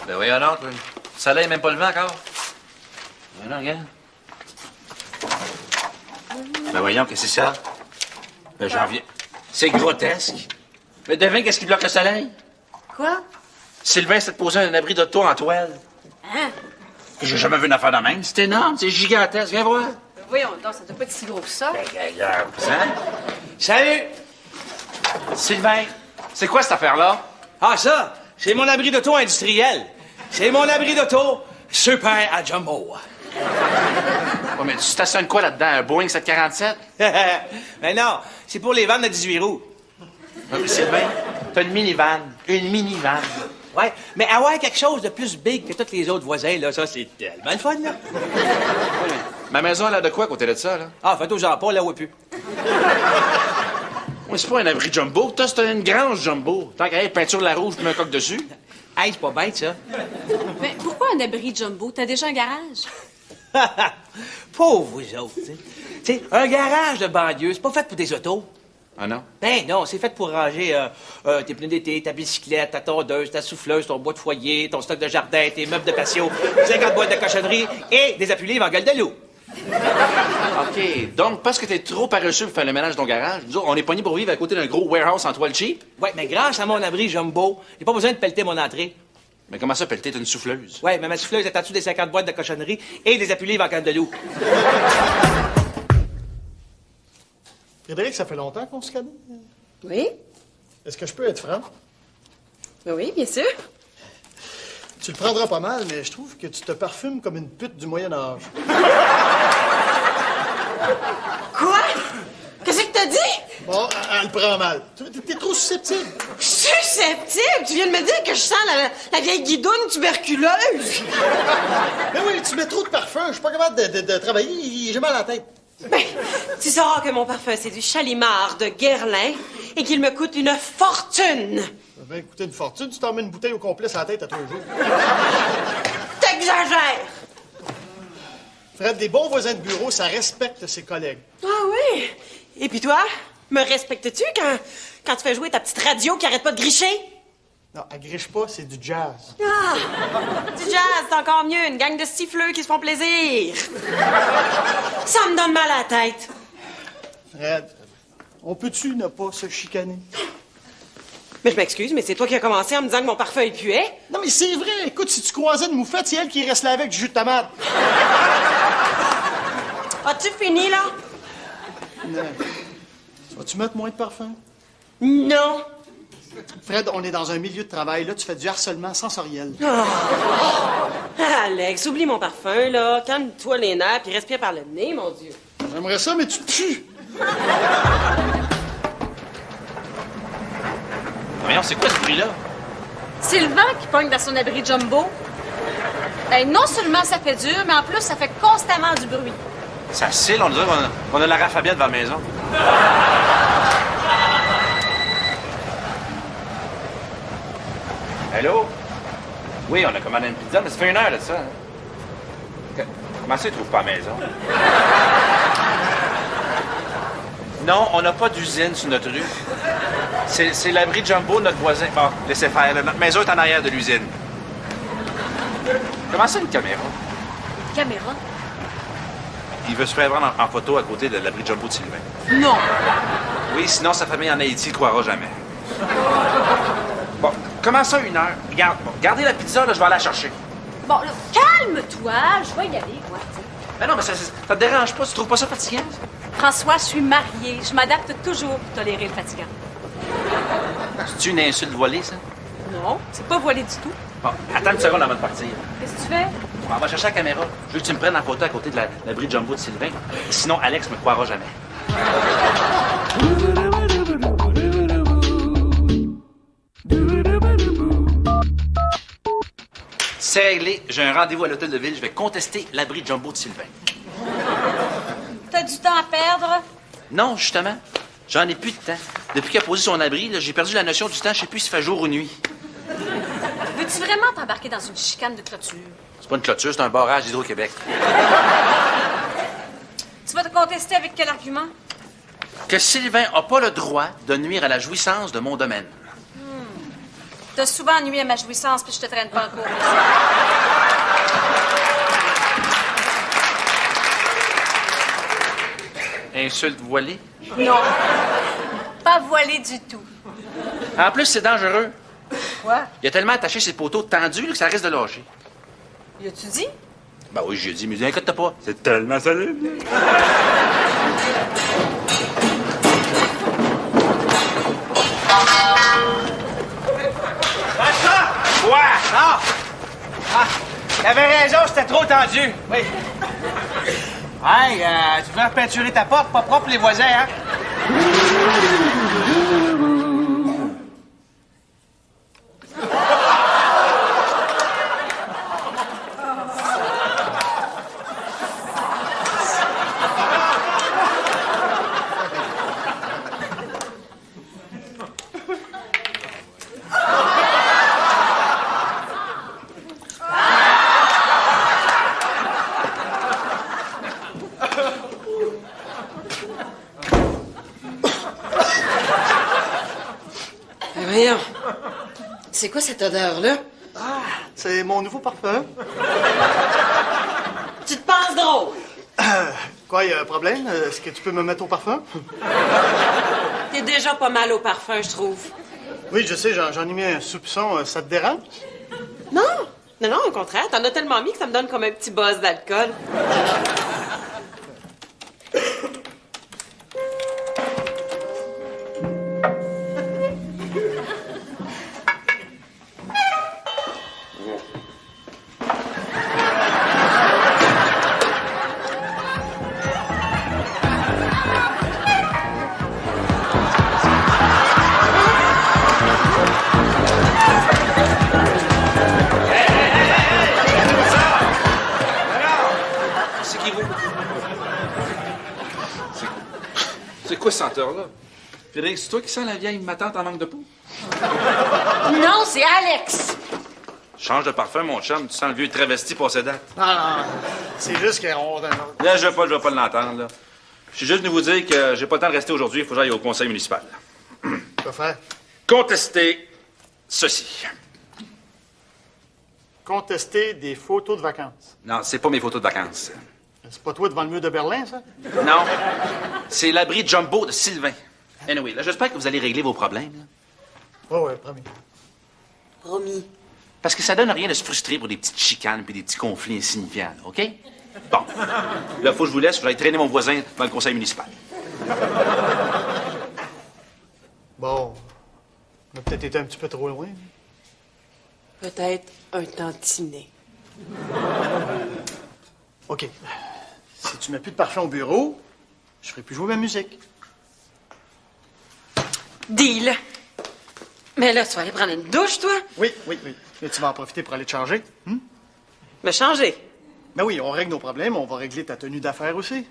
Ben voyons donc, le soleil n'est même pas levé encore. Voyons, regarde. Ben voyons, qu'est-ce que c'est ça? Ben j'en viens. C'est grotesque. Mais devine qu'est-ce qui bloque le soleil? Quoi? Sylvain s'est posé un abri d'auto en toile. Hein? J'ai jamais vu une affaire de même. C'est énorme, c'est gigantesque. Viens voir. Voyons donc, ça doit pas être si gros que ça. Ben, regarde, hein? Salut! Sylvain, c'est quoi cette affaire-là? Ah, ça, c'est mon abri d'auto industriel. C'est mon abri d'auto super à jumbo. Ouais, mais tu stationnes quoi là-dedans? Un Boeing 747? Mais non, c'est pour les vannes de 18 roues. Ouais, mais Sylvain, t'as une minivan. Une minivan. Ouais, mais avoir quelque chose de plus big que tous les autres voisins, là, ça, c'est tellement le fun, là. Ouais, mais ma maison, elle a de quoi à côté de ça, là? Ah, faites aux pas, là où elle pue. Ouais, c'est pas un abri jumbo. Toi, c'est une grange jumbo. Tant qu'à être peinture la rouge, tu mets un coq dessus. Hey, c'est pas bête, ça. Mais pourquoi un abri jumbo? T'as déjà un garage? Pauvre vous autres, tu sais. Tu sais, un garage de banlieue, c'est pas fait pour des autos. Ah non? Ben non, c'est fait pour ranger tes pneus d'été, ta bicyclette, ta tondeuse, ta souffleuse, ton bois de foyer, ton stock de jardin, tes meubles de patio, 50 boîtes de cochonnerie et des appuis-livres en gueule de loup. OK. Donc, parce que t'es trop paresseux pour faire le ménage de ton garage, nous autres, on est pognés pour vivre à côté d'un gros warehouse en toile cheap? Ouais, mais grâce à mon abri jumbo, j'ai pas besoin de pelleter mon entrée. Mais comment ça, pelleter, t'es une souffleuse? Ouais, mais ma souffleuse est en dessous des 50 boîtes de cochonnerie et des appuis-livres en gueule de loup. Frédéric, ça fait longtemps qu'on se connaît. Oui? Est-ce que je peux être franc? Oui, bien sûr. Tu le prendras pas mal, mais je trouve que tu te parfumes comme une pute du Moyen Âge. Quoi? Qu'est-ce que t'as dit? Bon, elle le prend mal. T'es trop susceptible. Susceptible? Tu viens de me dire que je sens la vieille guidoune tuberculeuse. Mais oui, tu mets trop de parfum. Je suis pas capable de travailler. J'ai mal à la tête. Ben, tu sauras que mon parfum, c'est du Chalimard de Guerlain et qu'il me coûte une fortune. Ça va bien coûter une fortune. Tu t'en mets une bouteille au complet sur la tête à tous les jours. T'exagères! Fred, des bons voisins de bureau, ça respecte ses collègues. Ah oui? Et puis toi, me respectes-tu quand tu fais jouer ta petite radio qui arrête pas de gricher? Non, elle griche pas, c'est du jazz. Ah! Du jazz, c'est encore mieux. Une gang de siffleux qui se font plaisir. Ça me donne mal à la tête. Fred, on peut-tu ne pas se chicaner? Mais je m'excuse, mais c'est toi qui as commencé en me disant que mon parfum il puait. Non, mais c'est vrai. Écoute, si tu croisais une moufette, c'est elle qui reste là avec du jus de tomate. As-tu fini, là? Non. Vas-tu mettre moins de parfum? Non. Fred, on est dans un milieu de travail. Là, tu fais du harcèlement sensoriel. Alex, oublie mon parfum, là. Calme-toi les nerfs puis respire par le nez, mon Dieu. J'aimerais ça, mais tu pues. Voyons, c'est quoi ce bruit-là? C'est le vent qui pogne dans son abri jumbo. Ben, non seulement ça fait dur, mais en plus, ça fait constamment du bruit. Ça cille, on dirait qu'on a la rafabia devant la maison. Allô? Oui, on a commandé une pizza, mais ça fait 1 heure de ça. Hein? Comment ça, ils trouvent pas à la maison? Non, on n'a pas d'usine sur notre rue. C'est l'abri jumbo de notre voisin. Bon, laissez faire. Là. Notre maison est en arrière de l'usine. Comment ça, une caméra? Caméra? Il veut se faire prendre en photo à côté de l'abri jumbo de Sylvain. Non. Oui, sinon sa famille en Haïti ne croira jamais. Bon, comment ça, 1 heure? Regarde, bon, gardez la pizza, là, je vais aller la chercher. Bon, là, calme-toi. Je vais y aller, moi, tu sais. Ben non, mais ça te dérange pas? Tu trouves pas ça fatigant? François, je suis mariée. Je m'adapte toujours pour tolérer le fatigant. C'est-tu une insulte voilée, ça? Non, c'est pas voilé du tout. Bon, attends une seconde avant de partir. Qu'est-ce que tu fais? On va chercher la caméra. Je veux que tu me prennes en photo à côté de l'abri jumbo de Sylvain. Sinon, Alex me croira jamais. C'est réglé. J'ai un rendez-vous à l'hôtel de ville. Je vais contester l'abri jumbo de Sylvain. T'as du temps à perdre? Non, justement. J'en ai plus de temps. Depuis qu'il a posé son abri, là, j'ai perdu la notion du temps. Je sais plus s'il fait jour ou nuit. Veux-tu vraiment t'embarquer dans une chicane de clôture? C'est pas une clôture, c'est un barrage d'Hydro-Québec. Tu vas te contester avec quel argument? Que Sylvain a pas le droit de nuire à la jouissance de mon domaine. T'as souvent nuit à ma jouissance, puis je te traîne pas en cours. Insulte voilée. Non. Pas voilé du tout. En plus, c'est dangereux. Quoi? Il a tellement attaché ses poteaux tendus là, que ça risque de lâcher. Y a-tu dit? Ben oui, j'ai dit, mais inquiète pas. C'est tellement solide. Quoi? Ah! Ah! T'avais raison, c'était trop tendu. Oui. Hey, tu veux repeinturer ta porte? Pas propre, les voisins, hein? Voyons. C'est quoi cette odeur-là? C'est mon nouveau parfum. Tu te penses drôle? Quoi, y a un problème? Est-ce que tu peux me mettre au parfum? T'es déjà pas mal au parfum, je trouve. Oui, je sais, j'en ai mis un soupçon. Ça te dérange? Non. Non, au contraire. T'en as tellement mis que ça me donne comme un petit buzz d'alcool. C'est qui vous? C'est quoi cette senteur-là? Frédéric, c'est toi qui sens la vieille matante en manque de peau? Non, c'est Alex! Change de parfum, mon chum. Tu sens le vieux travesti passé date. Non, c'est juste qu'on... Là, je vais pas l'entendre, là. Je suis juste venu vous dire que j'ai pas le temps de rester aujourd'hui. Il faut que j'aille au conseil municipal. Quoi faire? Contester ceci. Contester des photos de vacances. Non, c'est pas mes photos de vacances. C'est pas toi devant le mur de Berlin, ça? Non, c'est l'abri jumbo de Sylvain. Anyway, là, j'espère que vous allez régler vos problèmes, là. Ouais, promis. Promis. Parce que ça donne rien de se frustrer pour des petites chicanes puis des petits conflits insignifiants, là, OK? Bon. Là, faut que je vous laisse. Je vais aller traîner mon voisin dans le conseil municipal. Bon, on a peut-être été un petit peu trop loin. Peut-être un tantinet. OK. Si tu mets plus de parfum au bureau, je ferai plus jouer ma musique. Deal. Mais là, tu vas aller prendre une douche, toi? Oui. Et tu vas en profiter pour aller te changer. Me changer. Ben oui, on règle nos problèmes, on va régler ta tenue d'affaires aussi.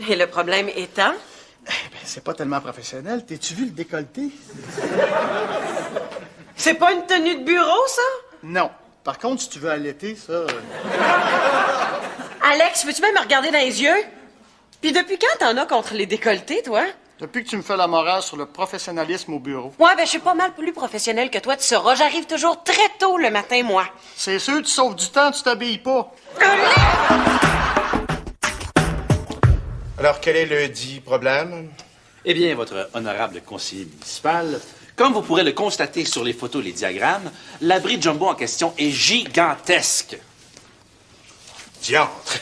Et le problème étant? Ben, c'est pas tellement professionnel. T'es-tu vu le décolleté? C'est pas une tenue de bureau, ça? Non. Par contre, si tu veux allaiter, ça... Alex, veux-tu même me regarder dans les yeux? Puis depuis quand t'en as contre les décolletés, toi? Depuis que tu me fais la morale sur le professionnalisme au bureau. Ouais, ben je suis pas mal plus professionnelle que toi, tu sauras. J'arrive toujours très tôt le matin, moi. C'est sûr, tu sauves du temps, tu t'habilles pas. Alors, quel est le dit problème? Eh bien, votre honorable conseiller municipal, comme vous pourrez le constater sur les photos et les diagrammes, l'abri jumbo en question est gigantesque. Diantre!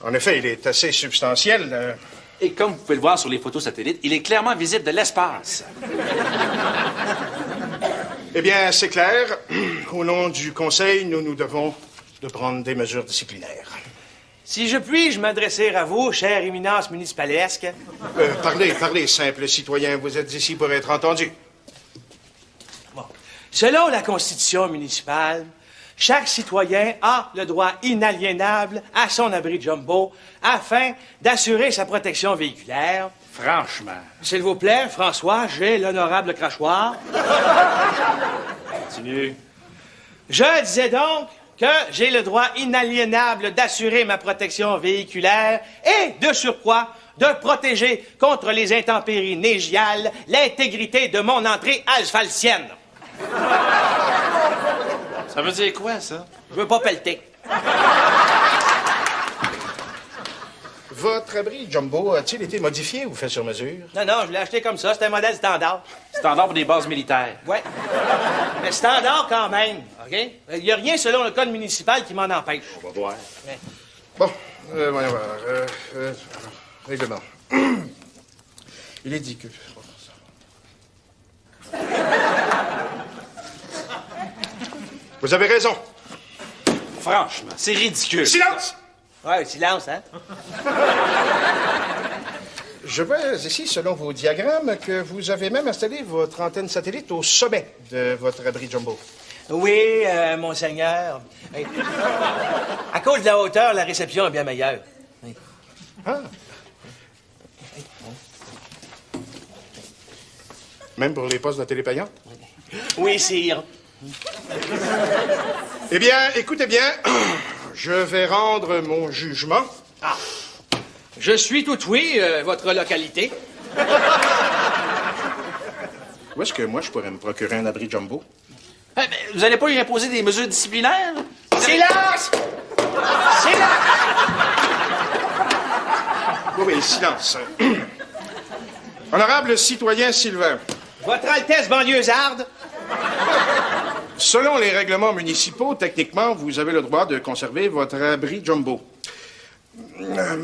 En effet, il est assez substantiel. Et comme vous pouvez le voir sur les photos satellites, il est clairement visible de l'espace. Eh bien, c'est clair. Au nom du conseil, nous devons de prendre des mesures disciplinaires. Si je puis, m'adresser à vous, chère éminence municipalesque. Parlez, simple citoyen. Vous êtes ici pour être entendu. Bon. Selon la Constitution municipale, chaque citoyen a le droit inaliénable à son abri jumbo afin d'assurer sa protection véhiculaire. Franchement. S'il vous plaît, François, j'ai l'honorable crachoir. Continue. Je disais donc que j'ai le droit inaliénable d'assurer ma protection véhiculaire et, de surcroît, de protéger contre les intempéries neigiales l'intégrité de mon entrée asphaltienne. Ça veut dire quoi, ça? Je veux pas pelleter. Votre abri jumbo a-t-il été modifié ou fait sur mesure? Non, je l'ai acheté comme ça. C'est un modèle standard. Standard pour des bases militaires. Ouais. Mais standard quand même, OK? Il n'y a rien selon le code municipal qui m'en empêche. On va voir. Mais... Bon, voyons voir. Règlement. Il est dit que... Vous avez raison. Franchement, c'est ridicule. Silence! Ouais, silence, hein? Je vois ici, selon vos diagrammes, que vous avez même installé votre antenne satellite au sommet de votre abri jumbo. Oui, monseigneur. Hey. À cause de la hauteur, la réception est bien meilleure. Oui. Ah. Même pour les postes de télé payante? Oui, sire. Eh bien, écoutez bien, je vais rendre mon jugement. Ah. Je suis tout oui, votre localité. Où est-ce que moi, je pourrais me procurer un abri jumbo? Mais vous allez pas lui imposer des mesures disciplinaires? Silence! Silence! Oui, silence. Honorable citoyen Sylvain, Votre Altesse banlieusarde, selon les règlements municipaux, techniquement, vous avez le droit de conserver votre abri jumbo.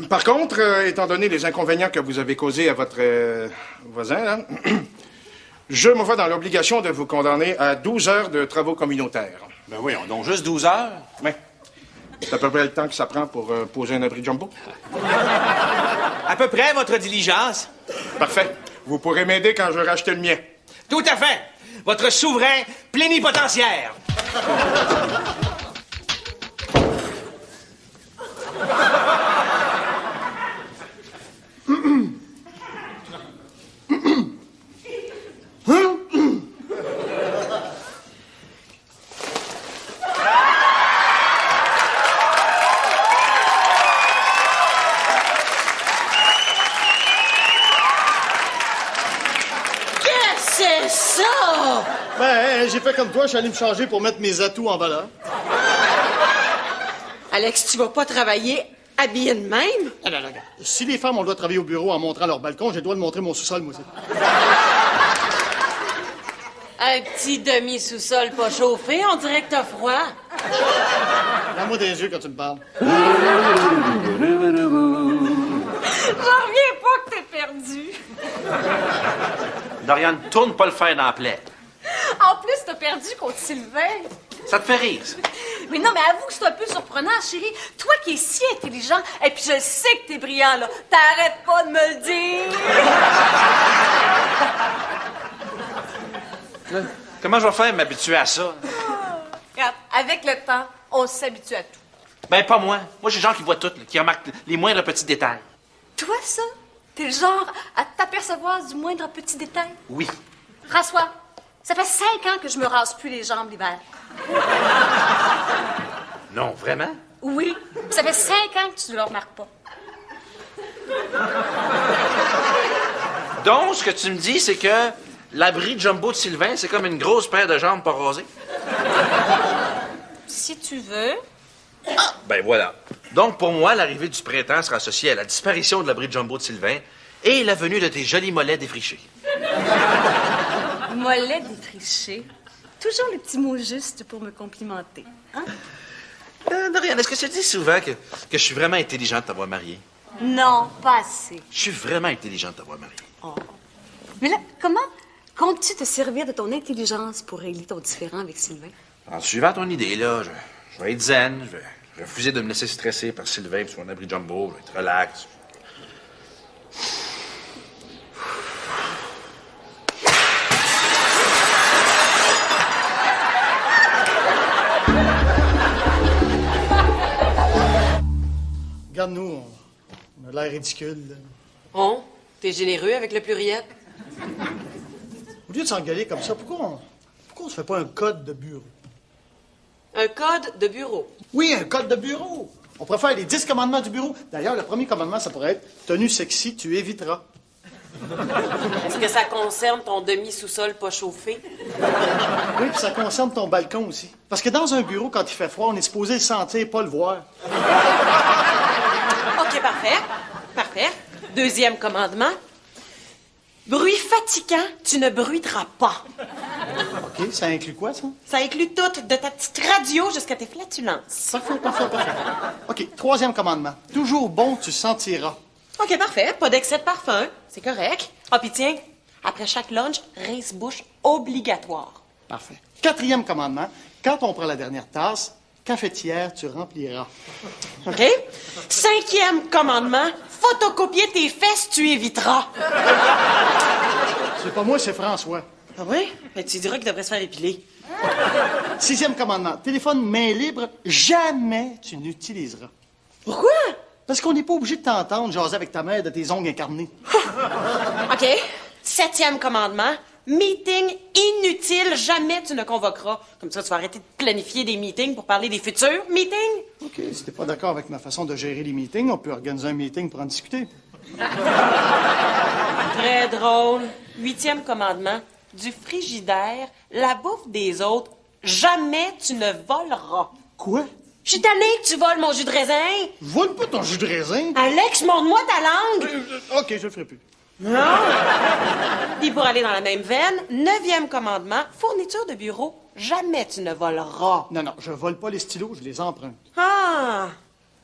Par contre, étant donné les inconvénients que vous avez causés à votre voisin, là, je me vois dans l'obligation de vous condamner à 12 heures de travaux communautaires. Ben oui, on a juste 12 heures. Oui. C'est à peu près le temps que ça prend pour poser un abri jumbo. à peu près votre diligence. Parfait. Vous pourrez m'aider quand je vais racheter le mien. Tout à fait. Votre souverain plénipotentiaire. C'est ça! Ben, j'ai fait comme toi, je suis allé me changer pour mettre mes atouts en valeur. Alex, tu vas pas travailler habillé de même? Ah, non, si les femmes ont le droit de travailler au bureau en montrant leur balcon, j'ai le droit de montrer mon sous-sol, moi aussi. Un petit demi-sous-sol pas chauffé, on dirait que t'as froid. Regarde-moi des yeux quand tu me parles. J'en reviens pas que t'es perdu. Dorian, tourne pas le fer dans la plaie. En plus, t'as perdu contre Sylvain. Ça te fait rire, ça? Mais non, mais avoue que c'est un peu surprenant, chérie. Toi qui es si intelligent, et puis je sais que t'es brillant, là. T'arrêtes pas de me le dire. Comment je vais faire m'habituer à ça? Regarde, avec le temps, on s'habitue à tout. Ben, pas moi. Moi, j'ai des gens qui voient tout, là, qui remarquent les moindres petits détails. Toi, ça, t'es le genre à t'apercevoir du moindre petit détail. Oui. François, ça fait 5 ans que je me rase plus les jambes l'hiver. Non, vraiment? Oui, ça fait 5 ans que tu ne le remarques pas. Donc, ce que tu me dis, c'est que l'abri jumbo de Sylvain, c'est comme une grosse paire de jambes pas rasées? Si tu veux. Ben voilà. Donc, pour moi, l'arrivée du printemps sera associée à la disparition de l'abri jumbo de Sylvain et la venue de tes jolis mollets défrichés. Mollet défriché. Toujours les petits mots justes pour me complimenter. Hein? Dorian, est-ce que tu dis souvent que je suis vraiment intelligent de t'avoir marié? Non, pas assez. Je suis vraiment intelligent de t'avoir marié. Oh. Mais là, comment comptes-tu te servir de ton intelligence pour régler ton différend avec Sylvain? En suivant ton idée, là, je vais être zen, je vais refuser de me laisser stresser par Sylvain et son abri jumbo, je vais être relax. regarde, nous, on a l'air ridicule. Là. Oh, t'es généreux avec le pluriel? Au lieu de s'engueuler comme ça, pourquoi on se fait pas un code de bureau? Un code de bureau. Oui, un code de bureau. On pourrait faire les 10 commandements du bureau. D'ailleurs, le premier commandement, ça pourrait être « Tenue sexy, tu éviteras ». Est-ce que ça concerne ton demi-sous-sol pas chauffé? Oui, puis ça concerne ton balcon aussi. Parce que dans un bureau, quand il fait froid, on est supposé le sentir, pas le voir. OK, parfait. Parfait. Deuxième commandement. Bruit fatigant, tu ne bruiteras pas. OK, ça inclut quoi, ça? Ça inclut tout, de ta petite radio jusqu'à tes flatulences. Parfait. OK, troisième commandement. Toujours bon, tu sentiras. OK, parfait. Pas d'excès de parfum. C'est correct. Ah, puis tiens, après chaque lunch, rince-bouche obligatoire. Parfait. Quatrième commandement. Quand on prend la dernière tasse, cafetière, tu rempliras. OK? Cinquième commandement. Photocopier tes fesses, tu éviteras. C'est pas moi, c'est François. Ah oui? Ben, tu diras qu'il devrait se faire épiler. Sixième commandement. Téléphone main libre, jamais tu n'utiliseras. Pourquoi? Parce qu'on n'est pas obligé de t'entendre jaser avec ta mère de tes ongles incarnés. OK. Septième commandement. Meeting inutile, jamais tu ne convoqueras. Comme ça, tu vas arrêter de planifier des meetings pour parler des futurs meetings. OK, si t'es pas d'accord avec ma façon de gérer les meetings, on peut organiser un meeting pour en discuter. Très drôle. Huitième commandement. Du frigidaire, la bouffe des autres, jamais tu ne voleras. Quoi? Je suis tannée que tu voles mon jus de raisin. Je vole pas ton jus de raisin. Alex, montre-moi ta langue. OK, je le ferai plus. Non. Puis pour aller dans la même veine, neuvième commandement, fourniture de bureau, jamais tu ne voleras. Non, je vole pas les stylos, je les emprunte. Ah!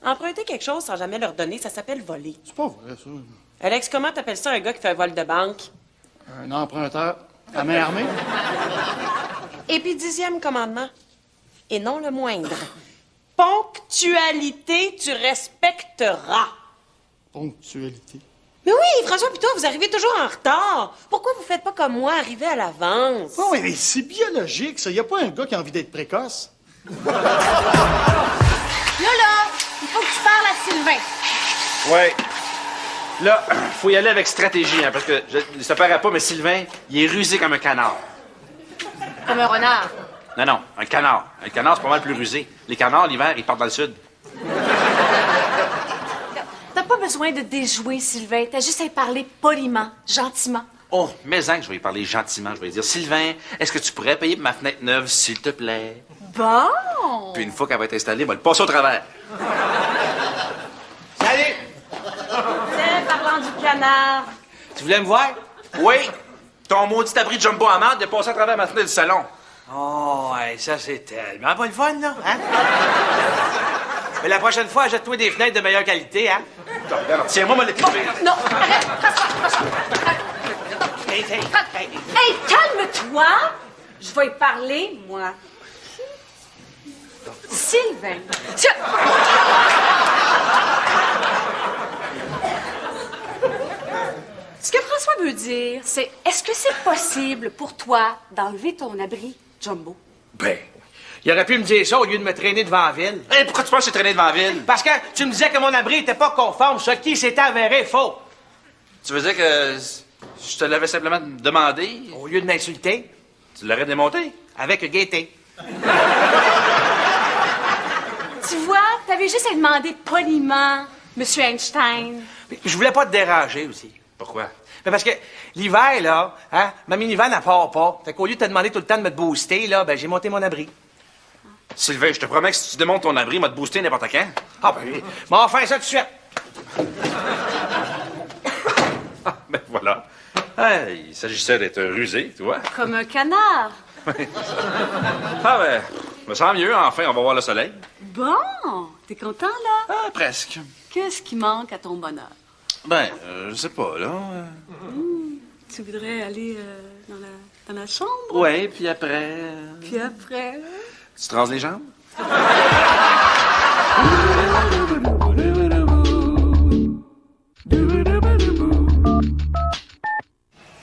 Emprunter quelque chose sans jamais leur donner, ça s'appelle voler. C'est pas vrai, ça. Alex, comment t'appelles ça un gars qui fait un vol de banque? Un emprunteur à main armée? Et puis dixième commandement, et non le moindre, ponctualité, tu respecteras. Ponctualité. Mais oui, François puis toi, vous arrivez toujours en retard. Pourquoi vous faites pas comme moi, arriver à l'avance? Oh, mais c'est biologique, ça. Y a pas un gars qui a envie d'être précoce. Là, il faut que tu parles à Sylvain. Ouais. Là, faut y aller avec stratégie, hein, parce que ça paraît pas, mais Sylvain, il est rusé comme un canard. Comme un renard. Non, un canard. Un canard, c'est pas mal plus rusé. Les canards, l'hiver, ils partent dans le sud. T'as pas besoin de déjouer, Sylvain. T'as juste à y parler poliment, gentiment. Oh, mais hein, que je vais y parler gentiment. Je vais lui dire, Sylvain, est-ce que tu pourrais payer pour ma fenêtre neuve, s'il te plaît? Bon! Puis une fois qu'elle va être installée, on va le passer au travers. Salut! Tiens, parlant du canard. Tu voulais me voir? Oui, ton maudit abri de jumbo à marde est passé à travers ma fenêtre du salon. Oh, ouais, ça, c'est tellement pas le fun, là. Hein? Mais la prochaine fois, achète-toi des fenêtres de meilleure qualité, hein? Regarde, tiens-moi, moi, le clipper. Non, arrête! François! Hey. Hey, calme-toi! Je vais y parler, moi. Sylvain. Tiens! Ce que François veut dire, c'est est-ce que c'est possible pour toi d'enlever ton abri, Jumbo? Ben, il aurait pu me dire ça au lieu de me traîner devant la ville. Hey, pourquoi tu penses que j'ai traîné devant la ville? Parce que tu me disais que mon abri était pas conforme, ce qui s'est avéré faux. Tu veux dire que je te l'avais simplement demandé? Au lieu de m'insulter, Tu l'aurais démonté? avec gaieté. Tu vois, t'avais juste à demander poliment, Monsieur Einstein. Je voulais pas te déranger aussi. Pourquoi? Mais parce que l'hiver, là, hein, ma minivan, elle part pas. Fait qu'au lieu de te demander tout le temps de me te booster, là, ben, j'ai monté mon abri. Sylvain, je te promets que si tu démontes ton abri, il va te booster n'importe quand. Ah, ben, bon, enfin, ça tout de suite. Ben voilà. Il s'agissait d'être rusé, tu vois. Comme un canard. Ah ben, me sens mieux, enfin, on va voir le soleil. Bon, t'es content, là? Ah, presque. Qu'est-ce qui manque à ton bonheur? Ben, je sais pas, là. Tu voudrais aller dans la chambre? Ouais, puis après... Puis après? Tu te rases les jambes?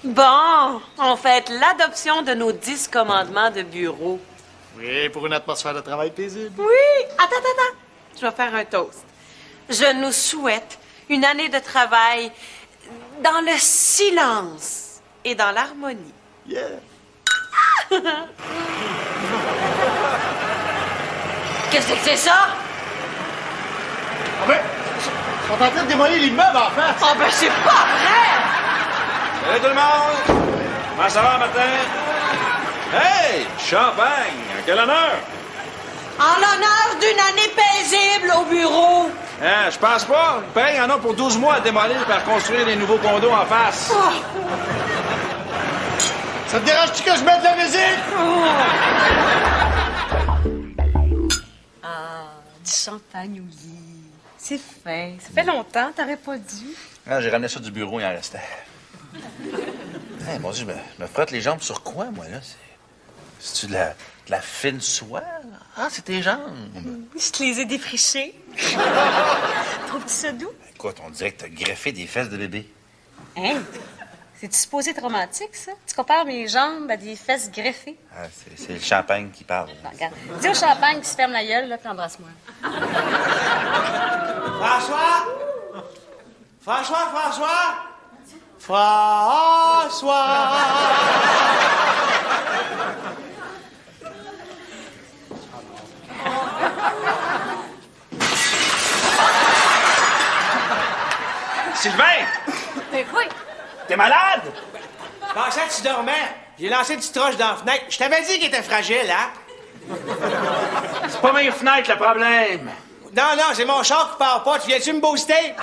Bon, on fête l'adoption de nos 10 commandements de bureau. Oui, pour une atmosphère de travail paisible. Oui! Attends. Je vais faire un toast. je nous souhaite une année de travail dans le silence et dans l'harmonie. Yeah. Qu'est-ce que c'est ça? Ah ben, ils sont en train de démolir l'immeuble en face. Oh ben c'est pas vrai! Salut tout le monde! Comment ça va matin? Hey! Champagne! À quel honneur? En l'honneur d'une année paisible au bureau. Hein, je pense pas. Il paraît qu'il y en a pour 12 mois à démolir et à construire des nouveaux condos en face. Ça te dérange-tu que je mette de la musique? Du champagne au lit. C'est fin. Ça fait longtemps, t'aurais pas dû. Ah, j'ai ramené ça du bureau, il en restait. Hey, mon Dieu, je me frotte les jambes sur quoi, moi, là? C'est-tu de la fine soie? Là? Ah, c'est tes jambes. Je te les ai défrichés. Trouves-tu ça doux? Écoute, on dirait que t'as greffé des fesses de bébé. Hein? C'est-tu supposé être romantique, ça? Tu compares mes jambes à des fesses greffées? Ah, c'est le champagne qui parle. Bon, regarde. Dis au champagne qu'il se ferme la gueule, là, puis embrasse-moi. François! François! Sylvain! Mais oui! T'es malade? Je pensais que tu dormais. J'ai lancé une petite roche dans la fenêtre. Je t'avais dit qu'il était fragile, hein? C'est pas mes fenêtres, le problème. Non, c'est mon char qui part pas. Tu viens-tu me booster?